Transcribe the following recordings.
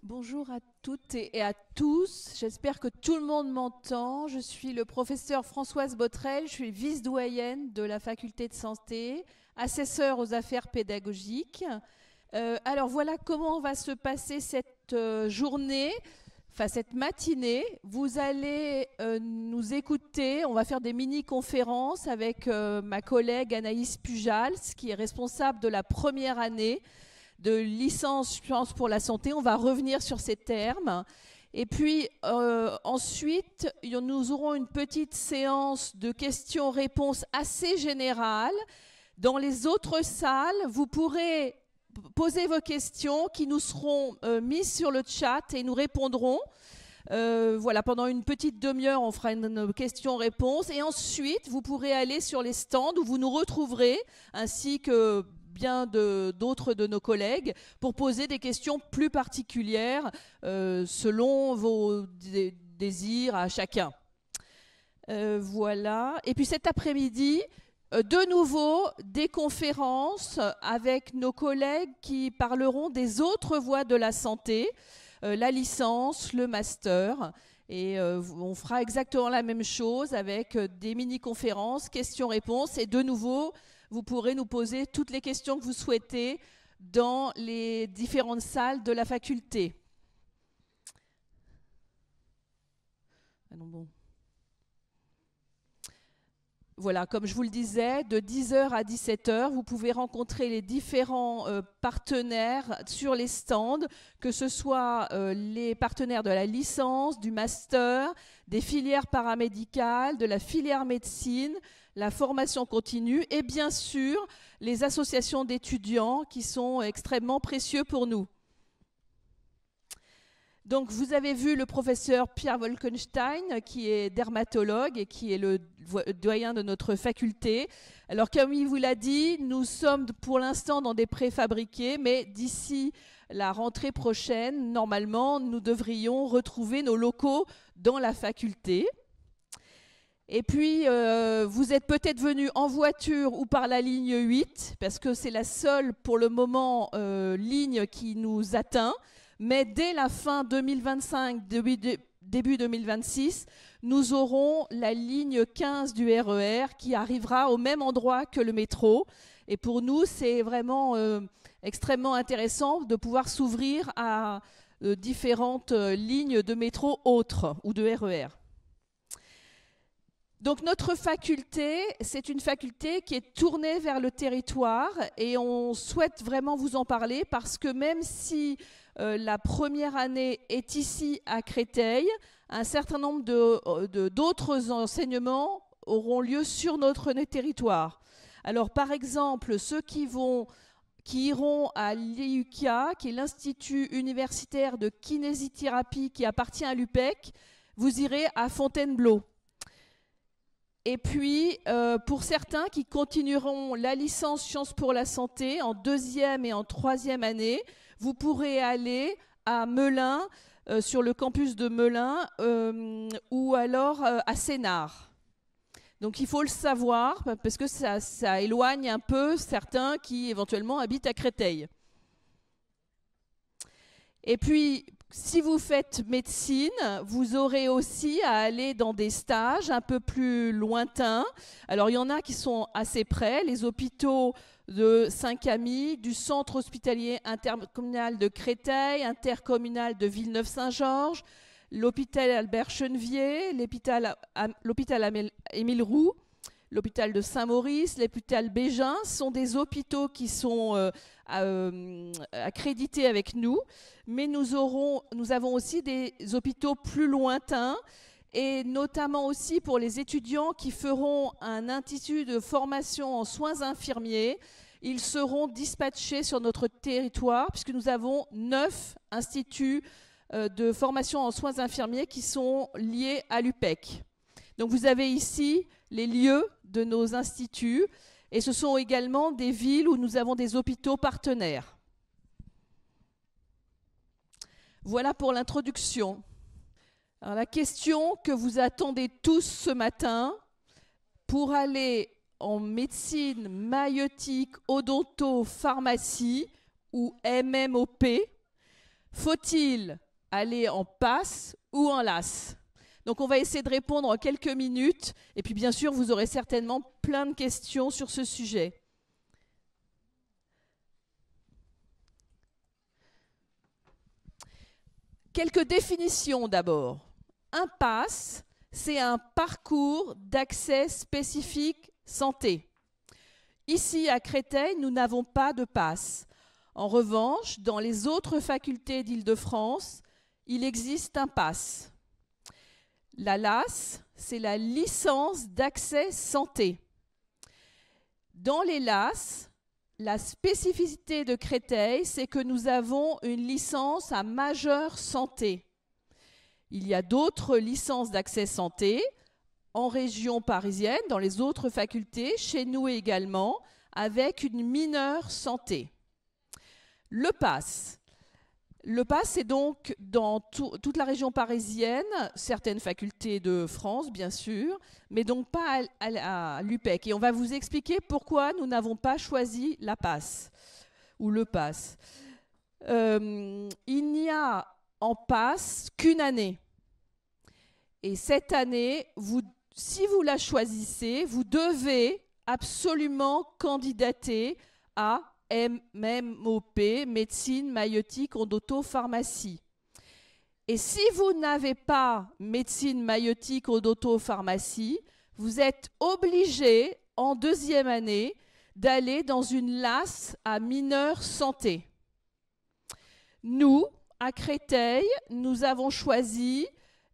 Bonjour à toutes et à tous. J'espère que tout le monde m'entend. Je suis le professeur Françoise Botrel. Je suis vice-doyenne de la faculté de santé, assesseure aux affaires pédagogiques. Alors voilà comment va se passer cette journée, enfin cette matinée. Vous allez nous écouter. On va faire des mini-conférences avec ma collègue Anaïs Pujals, qui est responsable de la première année de licence, je pense, pour la santé. On va revenir sur ces termes. Et puis ensuite, nous aurons une petite séance de questions-réponses assez générales. Dans les autres salles, vous pourrez poser vos questions qui nous seront mises sur le chat et nous répondrons. Voilà, pendant une petite demi-heure, on fera une question-réponse. Et ensuite, vous pourrez aller sur les stands où vous nous retrouverez, ainsi que bien d'autres de nos collègues, pour poser des questions plus particulières selon vos désirs à chacun. Voilà. Et puis cet après-midi, de nouveau, des conférences avec nos collègues qui parleront des autres voies de la santé, la licence, le master. Et on fera exactement la même chose avec des mini-conférences, questions-réponses. Et de nouveau, vous pourrez nous poser toutes les questions que vous souhaitez dans les différentes salles de la faculté. Ah non, bon. Voilà, comme je vous le disais, de 10h à 17h, vous pouvez rencontrer les différents partenaires sur les stands, que ce soit les partenaires de la licence, du master, des filières paramédicales, de la filière médecine, la formation continue et bien sûr les associations d'étudiants qui sont extrêmement précieux pour nous. Donc vous avez vu le professeur Pierre Wolkenstein qui est dermatologue et qui est le doyen de notre faculté. Alors comme il vous l'a dit, nous sommes pour l'instant dans des préfabriqués, mais d'ici la rentrée prochaine, normalement, nous devrions retrouver nos locaux dans la faculté. Et puis, vous êtes peut-être venus en voiture ou par la ligne 8, parce que c'est la seule, pour le moment, ligne qui nous atteint. Mais dès la fin 2025, début 2026, nous aurons la ligne 15 du RER qui arrivera au même endroit que le métro. Et pour nous, c'est vraiment extrêmement intéressant de pouvoir s'ouvrir à différentes lignes de métro autres ou de RER. Donc notre faculté, c'est une faculté qui est tournée vers le territoire et on souhaite vraiment vous en parler parce que même si la première année est ici à Créteil, un certain nombre d'autres enseignements auront lieu sur notre territoire. Alors par exemple, ceux qui iront à l'IUCA, qui est l'Institut universitaire de kinésithérapie qui appartient à l'UPEC, vous irez à Fontainebleau. Et puis, pour certains qui continueront la licence Sciences pour la santé en deuxième et en troisième année, vous pourrez aller à Melun, sur le campus de Melun, ou alors à Sénart. Donc il faut le savoir, parce que ça éloigne un peu certains qui éventuellement habitent à Créteil. Et puis, si vous faites médecine, vous aurez aussi à aller dans des stages un peu plus lointains. Alors, il y en a qui sont assez près, les hôpitaux de Saint-Camille, du centre hospitalier intercommunal de Créteil, intercommunal de Villeneuve-Saint-Georges, l'hôpital Albert Chenevier, l'hôpital Émile Roux, l'hôpital de Saint-Maurice, l'hôpital Bégin sont des hôpitaux qui sont accrédités avec nous, mais nous avons aussi des hôpitaux plus lointains et notamment aussi pour les étudiants qui feront un institut de formation en soins infirmiers. Ils seront dispatchés sur notre territoire puisque nous avons 9 instituts de formation en soins infirmiers qui sont liés à l'UPEC. Donc vous avez ici les lieux de nos instituts et ce sont également des villes où nous avons des hôpitaux partenaires. Voilà pour l'introduction. Alors la question que vous attendez tous ce matin, pour aller en médecine, maïeutique, odonto, pharmacie ou MMOP, Faut-il aller en PASS ou en LAS? Donc on va essayer de répondre en quelques minutes. Et puis bien sûr, vous aurez certainement plein de questions sur ce sujet. Quelques définitions d'abord. Un PASS, c'est un parcours d'accès spécifique santé. Ici, à Créteil, nous n'avons pas de PASS. En revanche, dans les autres facultés d'Île-de-France, il existe un PASS. La LAS, c'est la licence d'accès santé. Dans les LAS, la spécificité de Créteil, c'est que nous avons une licence à majeure santé. Il y a d'autres licences d'accès santé en région parisienne, dans les autres facultés, chez nous également, avec une mineure santé. Le PASS. Le PASS, c'est donc dans toute la région parisienne, certaines facultés de France, bien sûr, mais donc pas à l'UPEC. Et on va vous expliquer pourquoi nous n'avons pas choisi la PASS, ou le PASS. Il n'y a en PASS qu'une année. Et cette année, si vous la choisissez, vous devez absolument candidater à MMOP, médecine, maïeutique, odontopharmacie. Et si vous n'avez pas médecine, maïeutique, odontopharmacie, vous êtes obligé en deuxième année d'aller dans une LAS à mineure santé. Nous, à Créteil, nous avons choisi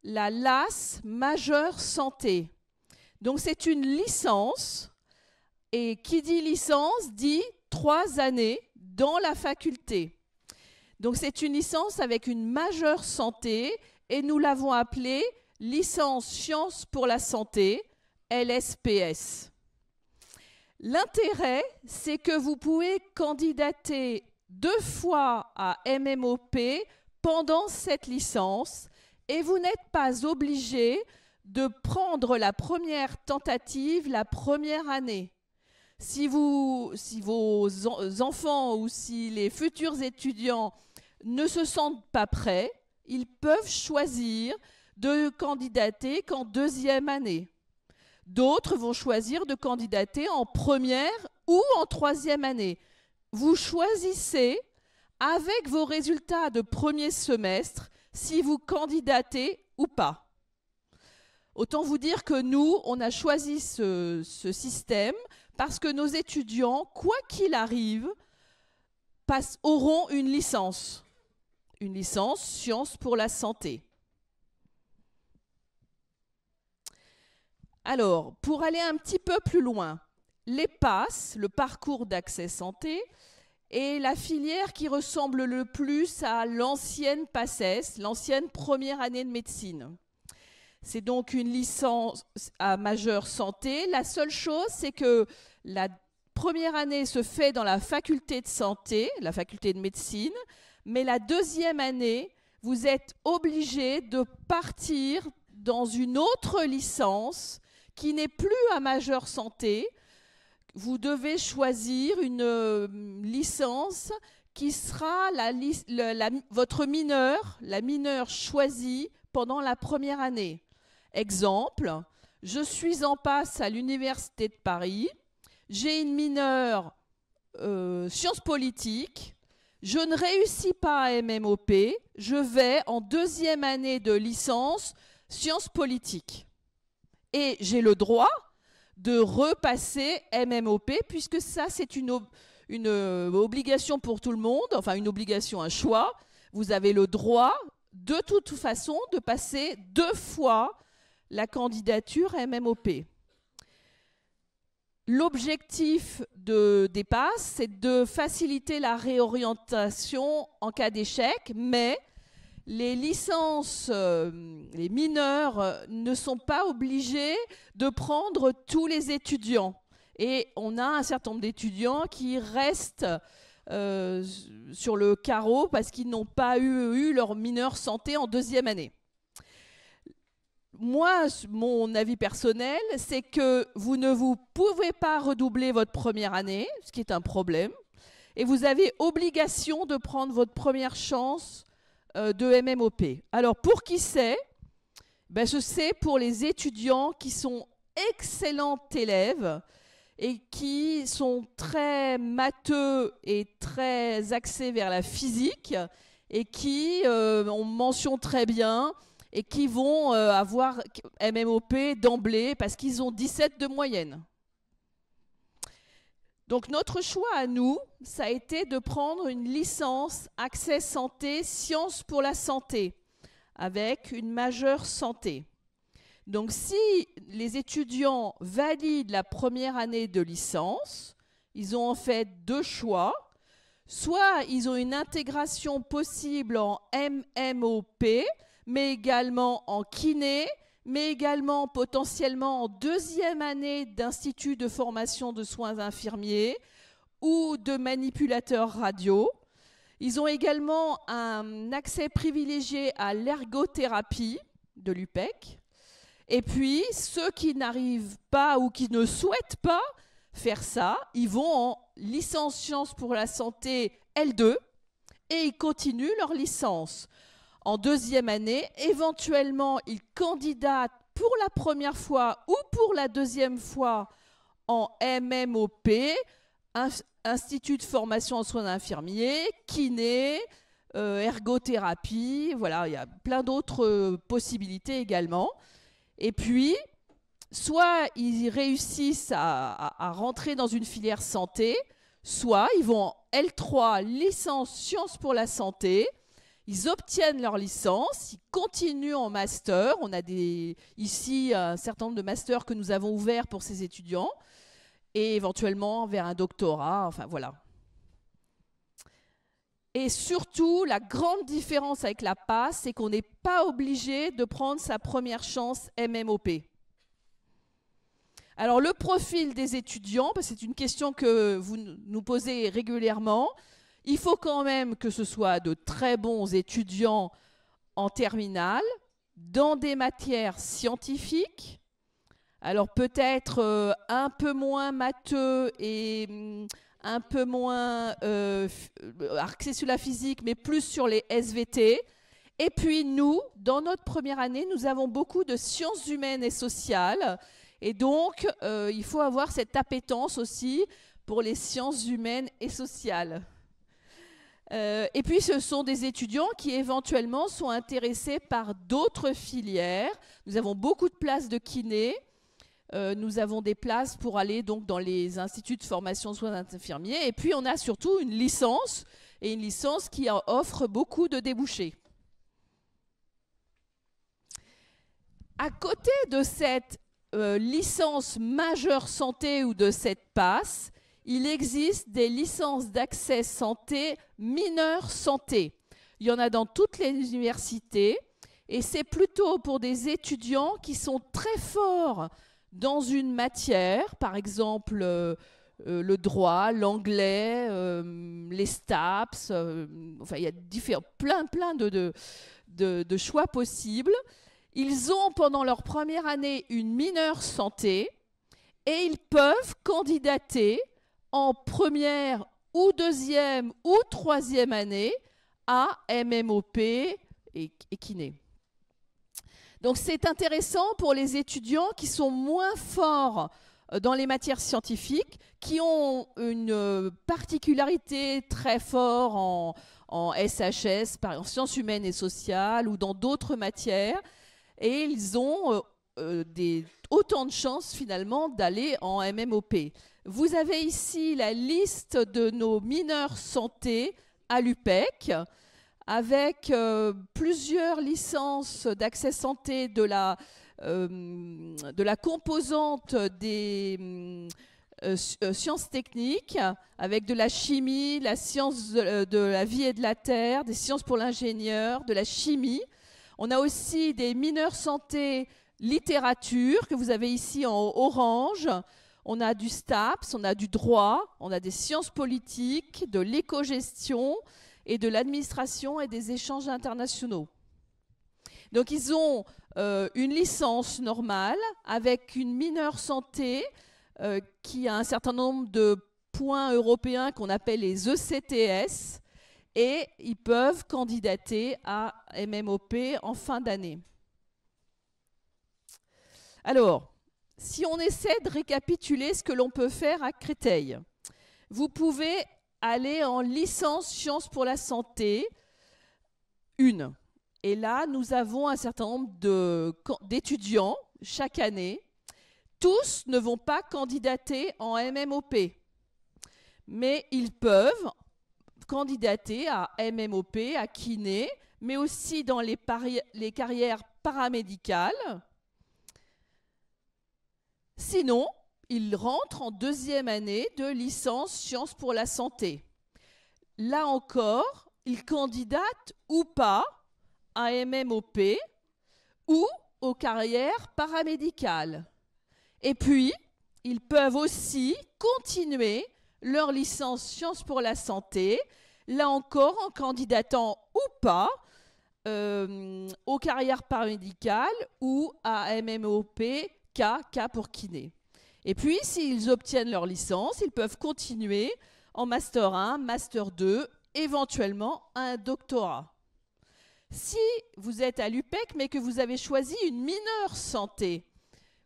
la LAS majeure santé. Donc c'est une licence, et qui dit licence dit 3 années dans la faculté. Donc c'est une licence avec une majeure santé et nous l'avons appelée licence sciences pour la santé, LSPS. L'intérêt, c'est que vous pouvez candidater 2 fois à MMOP pendant cette licence et vous n'êtes pas obligé de prendre la première tentative la première année. Si vos enfants ou si les futurs étudiants ne se sentent pas prêts, ils peuvent choisir de candidater qu'en deuxième année. D'autres vont choisir de candidater en première ou en troisième année. Vous choisissez avec vos résultats de premier semestre si vous candidatez ou pas. Autant vous dire que nous, on a choisi ce système parce que nos étudiants, quoi qu'il arrive, auront une licence sciences pour la santé. Alors, pour aller un petit peu plus loin, les PASS, le parcours d'accès santé, est la filière qui ressemble le plus à l'ancienne PACES, l'ancienne première année de médecine. C'est donc une licence à majeure santé. La seule chose, c'est que la première année se fait dans la faculté de santé, la faculté de médecine, mais la deuxième année, vous êtes obligé de partir dans une autre licence qui n'est plus à majeure santé. Vous devez choisir une licence qui sera votre mineure, la mineure choisie pendant la première année. Exemple, je suis en PASS à l'Université de Paris, j'ai une mineure sciences politiques, je ne réussis pas à MMOP, je vais en deuxième année de licence sciences politiques. Et j'ai le droit de repasser MMOP, puisque ça, c'est une obligation pour tout le monde, enfin une obligation, un choix. Vous avez le droit, de toute façon, de passer 2 fois la candidature MMOP. L'objectif des PASS, c'est de faciliter la réorientation en cas d'échec, mais les licences, les mineurs ne sont pas obligés de prendre tous les étudiants. Et on a un certain nombre d'étudiants qui restent sur le carreau parce qu'ils n'ont pas eu leur mineur santé en deuxième année. Moi, mon avis personnel, c'est que vous ne pouvez pas redoubler votre première année, ce qui est un problème, et vous avez obligation de prendre votre première chance de MMOP. Alors, pour qui c'est? Ben, c'est pour les étudiants qui sont excellents élèves et qui sont très matheux et très axés vers la physique et qui ont mention très bien et qui vont avoir MMOP d'emblée parce qu'ils ont 17 de moyenne. Donc notre choix à nous, ça a été de prendre une licence Accès Santé, Sciences pour la santé, avec une majeure santé. Donc si les étudiants valident la première année de licence, ils ont en fait deux choix. Soit ils ont une intégration possible en MMOP, mais également en kiné, mais également potentiellement en deuxième année d'institut de formation de soins infirmiers ou de manipulateur radio. Ils ont également un accès privilégié à l'ergothérapie de l'UPEC. Et puis, ceux qui n'arrivent pas ou qui ne souhaitent pas faire ça, ils vont en licence sciences pour la santé L2 et ils continuent leur licence. En deuxième année, éventuellement, ils candidatent pour la première fois ou pour la deuxième fois en MMOP, Institut de formation en soins infirmiers, kiné, ergothérapie, voilà, il y a plein d'autres possibilités également. Et puis, soit ils réussissent à rentrer dans une filière santé, soit ils vont en L3, licence sciences pour la santé, ils obtiennent leur licence, ils continuent en master. On a ici un certain nombre de masters que nous avons ouverts pour ces étudiants, et éventuellement vers un doctorat, enfin voilà. Et surtout, la grande différence avec la PASS, c'est qu'on n'est pas obligé de prendre sa première chance MMOP. Alors, le profil des étudiants, parce que c'est une question que vous nous posez régulièrement, il faut quand même que ce soit de très bons étudiants en terminale, dans des matières scientifiques. Alors, peut-être un peu moins matheux et un peu moins axé sur la physique, mais plus sur les SVT. Et puis nous, dans notre première année, nous avons beaucoup de sciences humaines et sociales. Et donc, il faut avoir cette appétence aussi pour les sciences humaines et sociales. Et puis, ce sont des étudiants qui éventuellement sont intéressés par d'autres filières. Nous avons beaucoup de places de kiné. Nous avons des places pour aller donc dans les instituts de formation de soins infirmiers. Et puis, on a surtout une licence, et une licence qui offre beaucoup de débouchés. À côté de cette licence majeure santé ou de cette PASS, il existe des licences d'accès santé mineures santé. Il y en a dans toutes les universités, et c'est plutôt pour des étudiants qui sont très forts dans une matière, par exemple le droit, l'anglais, les STAPS, enfin il y a plein de choix possibles. Ils ont pendant leur première année une mineure santé et ils peuvent candidater en première ou deuxième ou troisième année à MMOP et kiné. Donc c'est intéressant pour les étudiants qui sont moins forts dans les matières scientifiques, qui ont une particularité très forte en SHS, par exemple sciences humaines et sociales, ou dans d'autres matières, et ils ont autant de chances finalement d'aller en MMOP. Vous avez ici la liste de nos mineurs santé à l'UPEC, avec plusieurs licences d'accès santé de la composante des sciences techniques, avec de la chimie, la science de la vie et de la terre, des sciences pour l'ingénieur, de la chimie. On a aussi des mineurs santé littérature que vous avez ici en orange. On a du STAPS, on a du droit, on a des sciences politiques, de l'éco-gestion et de l'administration et des échanges internationaux. Donc ils ont une licence normale avec une mineure santé qui a un certain nombre de points européens qu'on appelle les ECTS. et ils peuvent candidater à MMOP en fin d'année. Alors, si on essaie de récapituler ce que l'on peut faire à Créteil, vous pouvez aller en licence sciences pour la santé 1. Et là, nous avons un certain nombre d'étudiants chaque année. Tous ne vont pas candidater en MMOP, mais ils peuvent candidater à MMOP, à kiné, mais aussi dans les carrières paramédicales. Sinon, ils rentrent en 2e année de licence sciences pour la santé. Là encore, ils candidatent ou pas à MMOP ou aux carrières paramédicales. Et puis, ils peuvent aussi continuer leur licence sciences pour la santé, là encore en candidatant ou pas aux carrières paramédicales ou à MMOP, K pour kiné. Et puis, s'ils obtiennent leur licence, ils peuvent continuer en Master 1, Master 2, éventuellement un doctorat. Si vous êtes à l'UPEC, mais que vous avez choisi une mineure santé,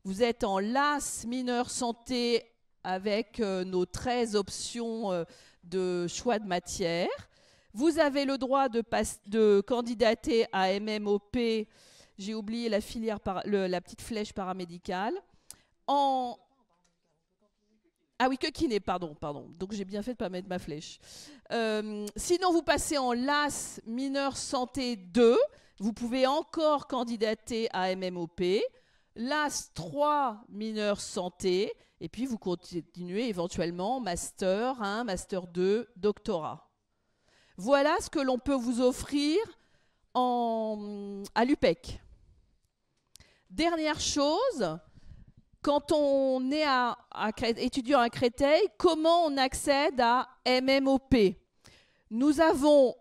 vous êtes en LAS mineure santé avec nos 13 options de choix de matière, vous avez le droit de candidater à MMOP, j'ai oublié la filière, la petite flèche paramédicale, Ah oui, que kiné, pardon. Donc j'ai bien fait de ne pas mettre ma flèche. Sinon, vous passez en LAS mineure santé 2. Vous pouvez encore candidater à MMOP. LAS 3 mineure santé. Et puis vous continuez éventuellement Master 1, Master 2, doctorat. Voilà ce que l'on peut vous offrir à l'UPEC. Dernière chose, quand on est étudiant à Créteil, comment on accède à MMOP? Nous avons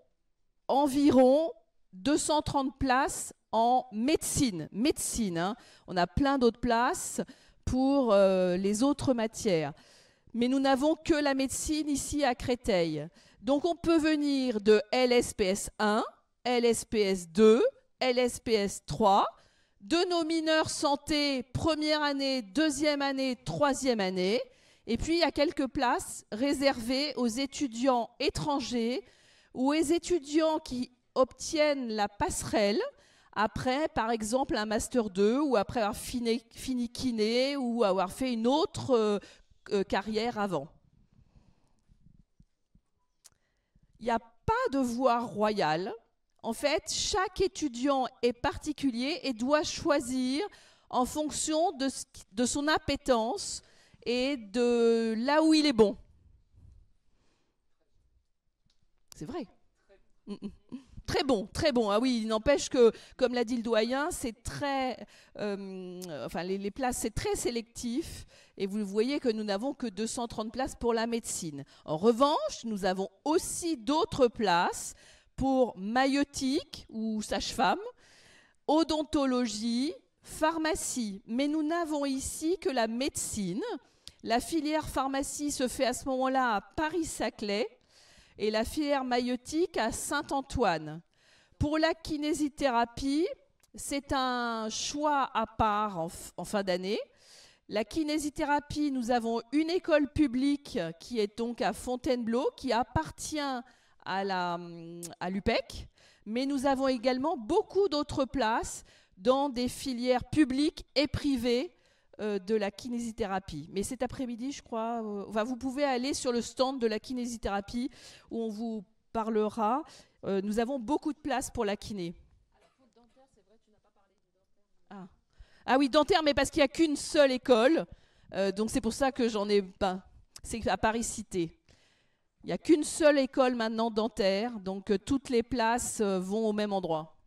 environ 230 places en médecine. On a plein d'autres places pour les autres matières. Mais nous n'avons que la médecine ici à Créteil. Donc on peut venir de LSPS 1, LSPS 2, LSPS 3, de nos mineurs santé, première année, deuxième année, troisième année. Et puis, il y a quelques places réservées aux étudiants étrangers ou aux étudiants qui obtiennent la passerelle après, par exemple, un Master 2 ou après avoir fini kiné ou avoir fait une autre carrière avant. Il n'y a pas de voie royale. En fait, chaque étudiant est particulier et doit choisir en fonction de son appétence et de là où il est bon. C'est vrai. Très bon, très bon. Ah oui, il n'empêche que, comme l'a dit le doyen, c'est très, les places, c'est très sélectif. Et vous voyez que nous n'avons que 230 places pour la médecine. En revanche, nous avons aussi d'autres places pour maïeutique ou sage-femme, odontologie, pharmacie. Mais nous n'avons ici que la médecine. La filière pharmacie se fait à ce moment-là à Paris-Saclay et la filière maïeutique à Saint-Antoine. Pour la kinésithérapie, c'est un choix à part en fin d'année. La kinésithérapie, nous avons une école publique qui est donc à Fontainebleau, qui appartient à l'UPEC, mais nous avons également beaucoup d'autres places dans des filières publiques et privées de la kinésithérapie. Mais cet après-midi, je crois, vous pouvez aller sur le stand de la kinésithérapie où on vous parlera. Nous avons beaucoup de places pour la kiné. Dentaire, c'est vrai, tu n'as pas parlé de dentaire. Ah oui, dentaire, mais parce qu'il n'y a qu'une seule école. Donc c'est pour ça que j'en ai pas. C'est à Paris-Cité. Il n'y a qu'une seule école maintenant dentaire, donc toutes les places vont au même endroit.